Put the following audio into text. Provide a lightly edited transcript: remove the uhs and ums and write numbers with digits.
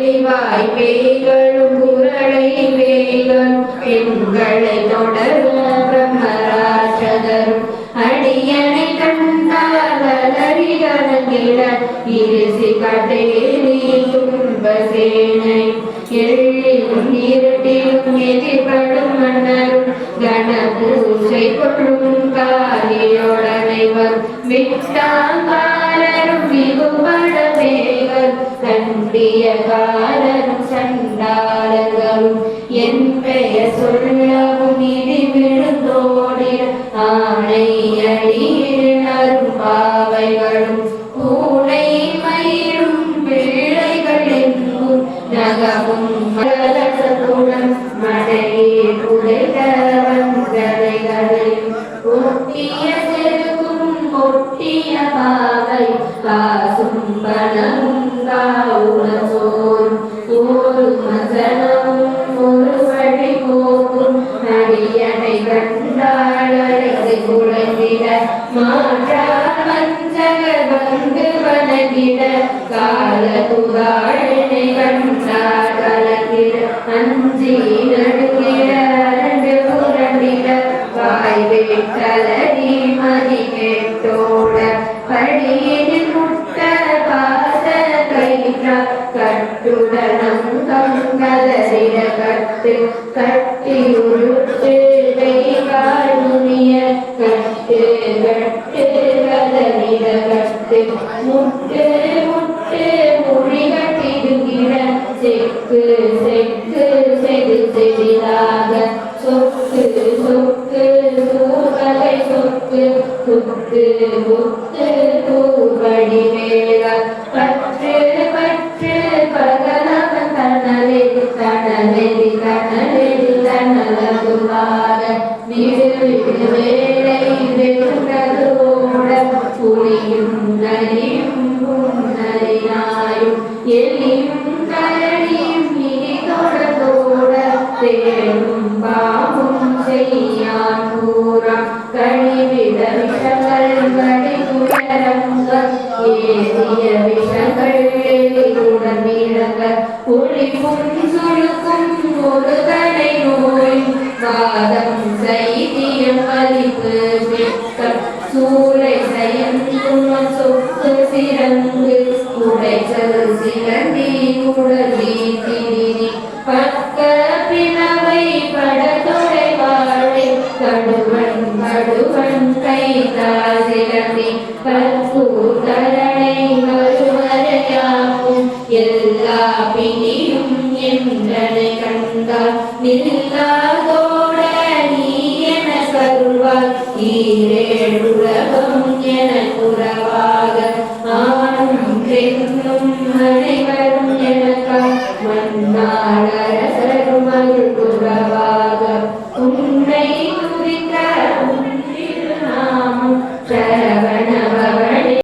புலிவாய் பேய்களும் குரலை வேய்களும் பெண்களை தொடரும் பிரம்மராட்சதரும் அடியனை கண்டால் வளரி கலங்கிட இருசி கட்டேறி துன்ப சேனை எள்ளிலும் இருட்டிலும் எதிர்படும் மன்னரும் கணபூசை கொள்ளும் காரியோடனைவர் விட்டாங்காரரும் மிகுபட வேகர் கண்டியகாரரும் சண்டாளர்களும் என் பெயர் சொல்லவும் இடி விழுந்தோடிய ஆணை அடியினரும் பாவைகளும் பூனை மயிலும் பிள்ளைகள் எங்கும் நகமும் மலரசத்துடன் மடையில் புதைத்த வந்தலைகளையும் ஒட்டிய செருக்கும் ஒட்டிய பாவை காசும் பணமும் காவுல சோறும் ஒரு மசனமும் ஒரு வழி போக்கும் அடியனை கண்டாளரை குழந்திட மாற்றால் வஞ்சகர் வந்து வணங்கிட கால துகாழனை கண்டார் கலங்கிட அஞ்சி நடுங்கிட அரண்டு புரண்டிட வாய் வேட்டலடி மதி கேட்டோட படியினில் முட்ட பாச கயிற்றா கட்டுடனம் கங்கலரிட கட்டு கட்டி உருட்டு கைகால் நுனிய கட்டு கட்டு கலரிட கட்டு முட்டு முட்டு மொழிகட்டிடுகிற செக்கு செக்கு செது செதிலாக சொக்கு சொக்கு சூவகை சொக்கு குத்து குத்து தூவடி மேல பற்று பற்று பகலவன் தனலெதி தனலெதி தனலெதி தனலதுவாக விடு விடு வேலை வெறுங்கதோட புலியும் நரியும் புன்னரினாயும் எலியும் கரடியும் இனி தொடர்ந்தோட தேடும் பாவும் செய்யான் கூறான் கழிவிட விஷங்கள் கடிகுடரங்க ஏறிய விஷங்கள் எலிகுடன் விளங்க ஒளிப்பும் சுழுக்கும் ஒருதனை நோய் வாதம் சைத்தியம் வலிப்பு வெட்கம் சூளை சயந்தும் சொக்கு சிறந்து உடைச்சல் சிறந்தி குடலி திரினி பக்க பிளவை படத்தொடை வாழை கடுவன் கடுவன் கைதால் சிறந்தி பல்கூதரணை வருவரையாகும் எல்லா பிணியும் என்றனை கண்டால் நில்லாதோட நீ என கருவால் ஈரேழுலகம் என குறவாக ஆணும் பெண்ணும் அனைவரும்